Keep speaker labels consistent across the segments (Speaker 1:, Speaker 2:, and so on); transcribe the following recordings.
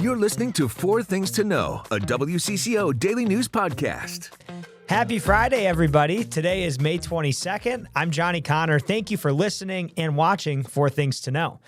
Speaker 1: You're listening to Four Things to Know, a WCCO daily news podcast.
Speaker 2: Happy Friday, everybody. Today is May 22nd. I'm Johnny Kahner. Thank you for listening and watching Four Things to Know.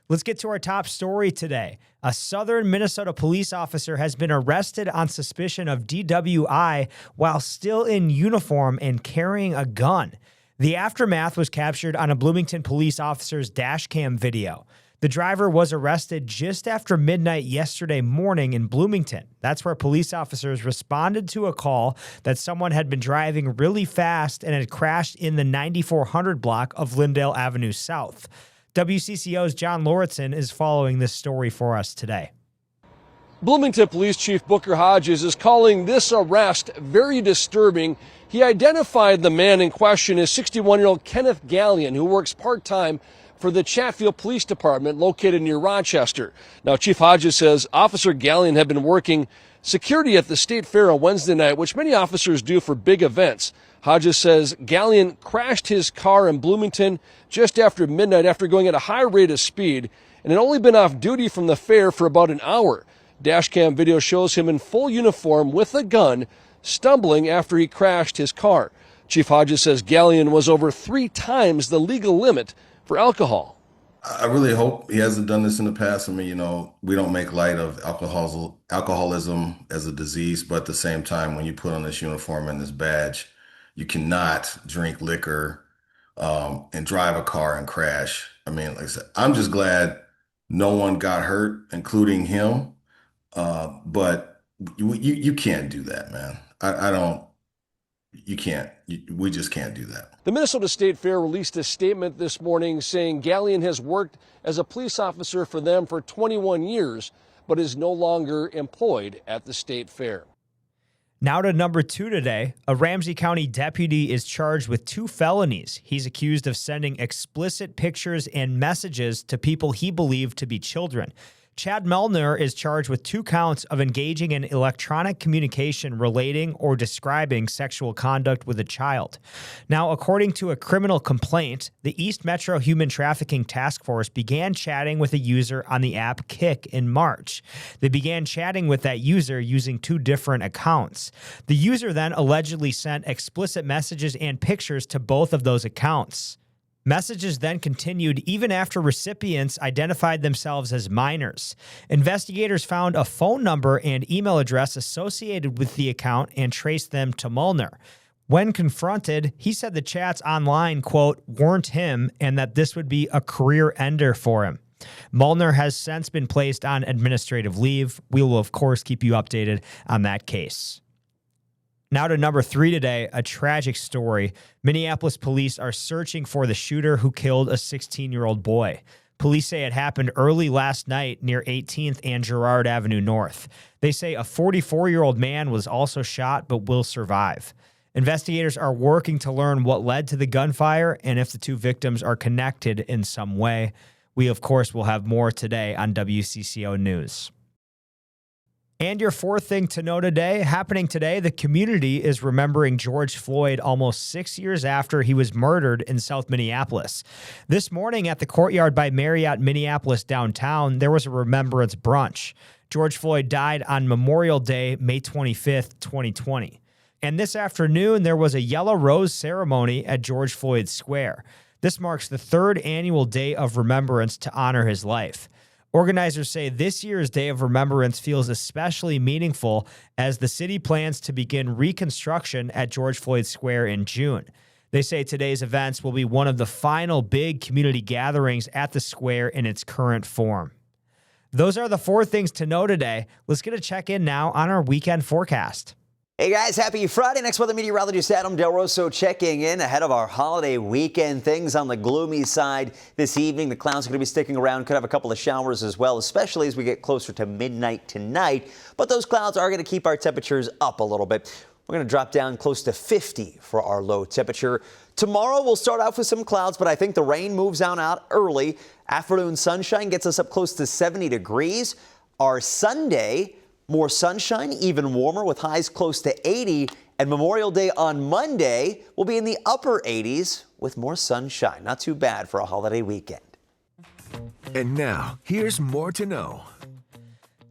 Speaker 2: Let's get to our top story today. A southern Minnesota police officer has been arrested on suspicion of DWI while still in uniform and carrying a gun. The aftermath was captured on a Bloomington police officer's dash cam video. The driver was arrested just after midnight yesterday morning in Bloomington. That's where police officers responded to a call that someone had been driving really fast and had crashed in the 9400 block of Lindale Avenue South. WCCO's John Lauritsen is following this story for us today.
Speaker 3: Bloomington Police Chief Booker Hodges is calling this arrest very disturbing. He identified the man in question as 61-year-old Kenneth Gallion, who works part-time for the Chatfield Police Department located near Rochester. Now, Chief Hodges says Officer Gallion had been working security at the State Fair on Wednesday night, which many officers do for big events. Hodges says Gallion crashed his car in Bloomington just after midnight after going at a high rate of speed and had only been off duty from the fair for about an hour. Dashcam video shows him in full uniform with a gun stumbling after he crashed his car. Chief Hodges says Gallion was over 3 times the legal limit for alcohol.
Speaker 4: I really hope he hasn't done this in the past. I mean, we don't make light of alcoholism as a disease, but at the same time, when you put on this uniform and this badge, you cannot drink liquor and drive a car and crash. I mean, like I said, I'm just glad no one got hurt, including him. But you can't do that, man. You can't. We just can't do that.
Speaker 3: The Minnesota State Fair released a statement this morning saying Gallion has worked as a police officer for them for 21 years, but is no longer employed at the State Fair.
Speaker 2: Now to number 2 today. A Ramsey County deputy is charged with 2 felonies. He's accused of sending explicit pictures and messages to people he believed to be children. Chad Melner is charged with 2 counts of engaging in electronic communication relating or describing sexual conduct with a child. Now, according to a criminal complaint, the East Metro Human Trafficking Task Force began chatting with a user on the app Kik in March. They began chatting with that user using 2 different accounts. The user then allegedly sent explicit messages and pictures to both of those accounts. Messages then continued even after recipients identified themselves as minors. Investigators found a phone number and email address associated with the account and traced them to Mulner. When confronted, he said the chats online, quote, weren't him and that this would be a career ender for him. Mulner has since been placed on administrative leave. We will, of course, keep you updated on that case. Now to number 3 today, a tragic story. Minneapolis police are searching for the shooter who killed a 16-year-old boy. Police say it happened early last night near 18th and Girard Avenue North. They say a 44-year-old man was also shot but will survive. Investigators are working to learn what led to the gunfire and if the 2 victims are connected in some way. We, of course, will have more today on WCCO News. And your 4th thing to know today, happening today, the community is remembering George Floyd almost 6 years after he was murdered in South Minneapolis. This morning at the Courtyard by Marriott Minneapolis downtown, there was a remembrance brunch. George Floyd died on Memorial Day, May 25th, 2020. And this afternoon, there was a yellow rose ceremony at George Floyd Square. This marks the 3rd annual day of remembrance to honor his life. Organizers say this year's Day of Remembrance feels especially meaningful as the city plans to begin reconstruction at George Floyd Square in June. They say today's events will be one of the final big community gatherings at the square in its current form. Those are the 4 things to know today. Let's get a check-in now on our weekend forecast.
Speaker 5: Hey guys, happy Friday. Next weather meteorologist Adam Del Rosso checking in ahead of our holiday weekend. Things on the gloomy side this evening. The clouds are going to be sticking around. Could have a couple of showers as well, especially as we get closer to midnight tonight. But those clouds are going to keep our temperatures up a little bit. We're going to drop down close to 50 for our low temperature. Tomorrow we'll start off with some clouds, but I think the rain moves out early. Afternoon sunshine gets us up close to 70 degrees. Our Sunday, more sunshine, even warmer with highs close to 80. And Memorial Day on Monday will be in the upper 80s with more sunshine. Not too bad for a holiday weekend.
Speaker 1: And now, here's more to know.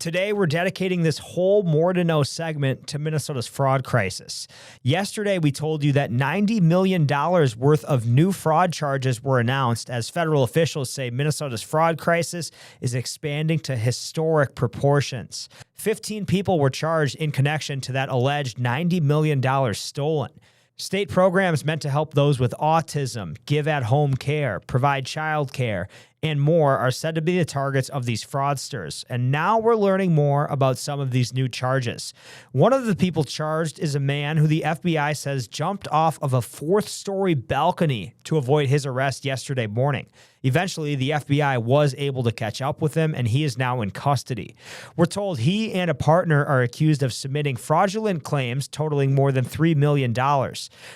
Speaker 2: Today, we're dedicating this whole More to Know segment to Minnesota's fraud crisis. Yesterday, we told you that $90 million worth of new fraud charges were announced as federal officials say Minnesota's fraud crisis is expanding to historic proportions. 15 people were charged in connection to that alleged $90 million stolen. State programs meant to help those with autism, give at-home care, provide child care, and more are said to be the targets of these fraudsters. And now we're learning more about some of these new charges. One of the people charged is a man who the FBI says jumped off of a fourth-story balcony to avoid his arrest yesterday morning. Eventually, the FBI was able to catch up with him, and he is now in custody. We're told he and a partner are accused of submitting fraudulent claims totaling more than $3 million.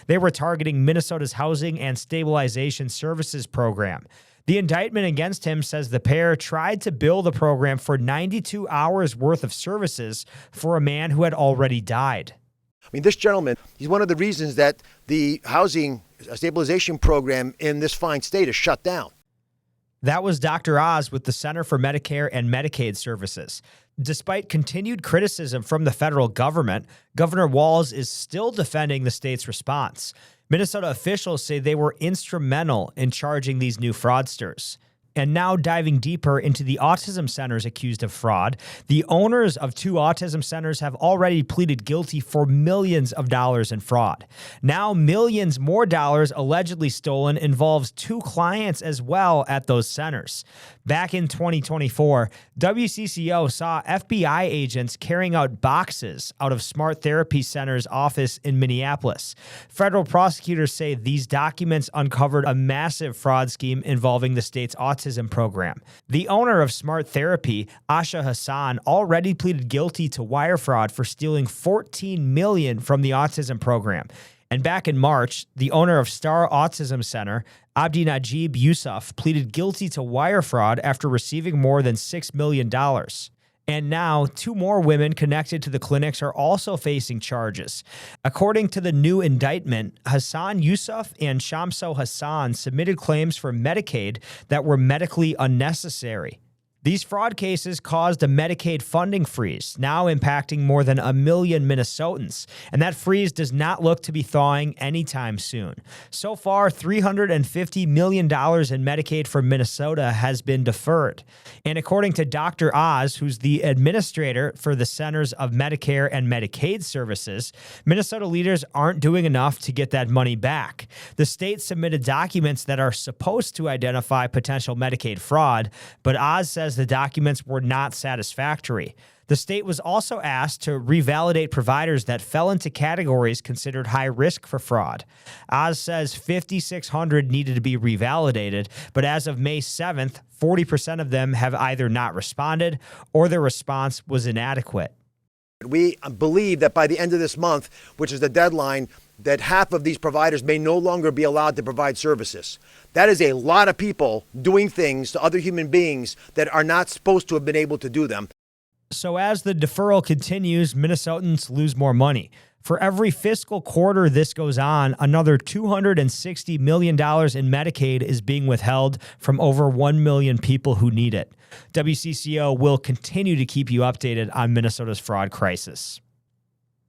Speaker 2: They were targeting Minnesota's Housing and Stabilization Services program. The indictment against him says the pair tried to bill the program for 92 hours worth of services for a man who had already died.
Speaker 6: I mean, this gentleman, he's one of the reasons that the housing stabilization program in this fine state is shut down.
Speaker 2: That was Dr. Oz with the Center for Medicare and Medicaid Services. Despite continued criticism from the federal government, Governor Walz is still defending the state's response. Minnesota officials say they were instrumental in charging these new fraudsters. And now diving deeper into the autism centers accused of fraud, the owners of 2 autism centers have already pleaded guilty for millions of dollars in fraud. Now millions more dollars allegedly stolen involves 2 clients as well at those centers. Back in 2024, WCCO saw FBI agents carrying out boxes out of Smart Therapy Center's office in Minneapolis. Federal prosecutors say these documents uncovered a massive fraud scheme involving the state's autism program. The owner of Smart Therapy, Asha Hassan, already pleaded guilty to wire fraud for stealing $14 million from the autism program. And back in March, the owner of Star Autism Center, Abdi Najib Yusuf, pleaded guilty to wire fraud after receiving more than $6 million. And now, 2 more women connected to the clinics are also facing charges. According to the new indictment, Hassan Yusuf and Shamso Hassan submitted claims for Medicaid that were medically unnecessary. These fraud cases caused a Medicaid funding freeze, now impacting more than 1 million Minnesotans, and that freeze does not look to be thawing anytime soon. So far, $350 million in Medicaid for Minnesota has been deferred. And according to Dr. Oz, who's the administrator for the Centers of Medicare and Medicaid Services, Minnesota leaders aren't doing enough to get that money back. The state submitted documents that are supposed to identify potential Medicaid fraud, but Oz says the documents were not satisfactory. The state was also asked to revalidate providers that fell into categories considered high risk for fraud. Oz says 5,600 needed to be revalidated, but as of May 7th, 40% of them have either not responded or their response was inadequate.
Speaker 6: We believe that by the end of this month, which is the deadline, that half of these providers may no longer be allowed to provide services. That is a lot of people doing things to other human beings that are not supposed to have been able to do them.
Speaker 2: So as the deferral continues, Minnesotans lose more money. For every fiscal quarter this goes on, another $260 million in Medicaid is being withheld from over 1 million people who need it. WCCO will continue to keep you updated on Minnesota's fraud crisis.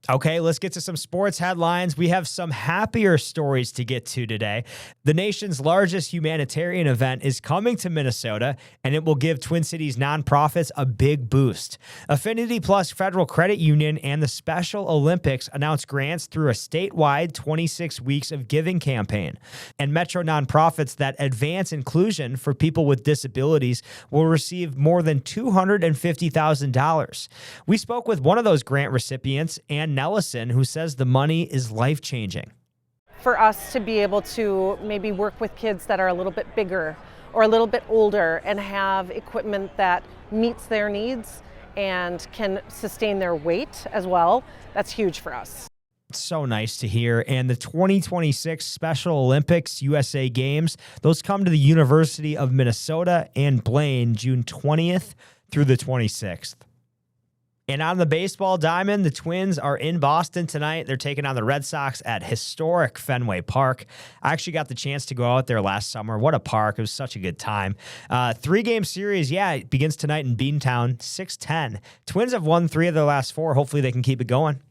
Speaker 2: Okay, let's get to some sports headlines. We have some happier stories to get to today. The nation's largest humanitarian event is coming to Minnesota, and it will give Twin Cities nonprofits a big boost. Affinity Plus Federal Credit Union and the Special Olympics announced grants through a statewide 26 weeks of giving campaign. And Metro nonprofits that advance inclusion for people with disabilities will receive more than $250,000. We spoke with one of those grant recipients, and Nellison, who says the money is life-changing.
Speaker 7: For us to be able to maybe work with kids that are a little bit bigger or a little bit older and have equipment that meets their needs and can sustain their weight as well, that's huge for us.
Speaker 2: So nice to hear. And the 2026 Special Olympics USA Games, those come to the University of Minnesota and Blaine June 20th through the 26th. And on the baseball diamond, the Twins are in Boston tonight. They're taking on the Red Sox at historic Fenway Park. I actually got the chance to go out there last summer. What a park. It was such a good time. 3-game series, it begins tonight in Beantown, 6-10. Twins have won 3 of their last 4. Hopefully they can keep it going.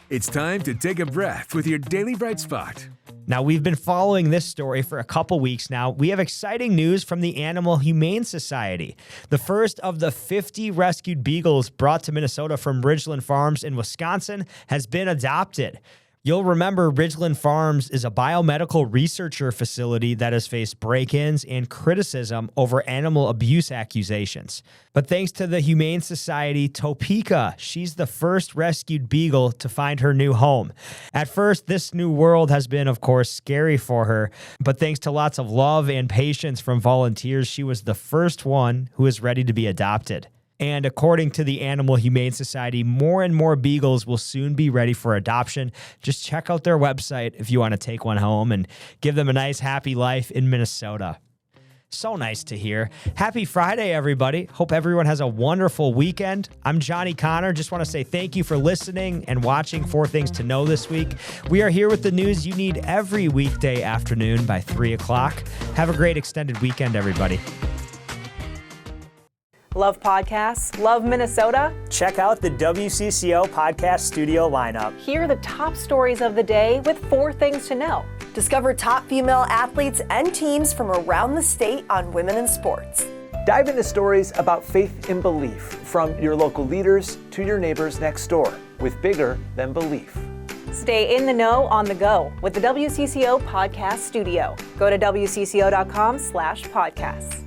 Speaker 1: It's time to take a breath with your Daily Bright Spot.
Speaker 2: Now, we've been following this story for a couple weeks now. We have exciting news from the Animal Humane Society. The first of the 50 rescued beagles brought to Minnesota from Ridgeland Farms in Wisconsin has been adopted. You'll remember Ridgeland Farms is a biomedical researcher facility that has faced break-ins and criticism over animal abuse accusations. But thanks to the Humane Society, Topeka, she's the first rescued beagle to find her new home. At first, this new world has been, of course, scary for her, but thanks to lots of love and patience from volunteers, she was the first one who is ready to be adopted. And according to the Animal Humane Society, more and more beagles will soon be ready for adoption. Just check out their website if you want to take one home and give them a nice, happy life in Minnesota. So nice to hear. Happy Friday, everybody. Hope everyone has a wonderful weekend. I'm Johnny Kahner. Just want to say thank you for listening and watching 4 Things to Know this week. We are here with the news you need every weekday afternoon by 3 o'clock. Have a great extended weekend, everybody.
Speaker 8: Love podcasts? Love Minnesota?
Speaker 9: Check out the WCCO podcast studio lineup.
Speaker 8: Hear the top stories of the day with 4 Things to Know.
Speaker 10: Discover top female athletes and teams from around the state on women in sports.
Speaker 11: Dive into stories about faith and belief, from your local leaders to your neighbors next door, with Bigger Than Belief.
Speaker 8: Stay in the know on the go with the WCCO podcast studio. Go to WCCO.com/podcasts.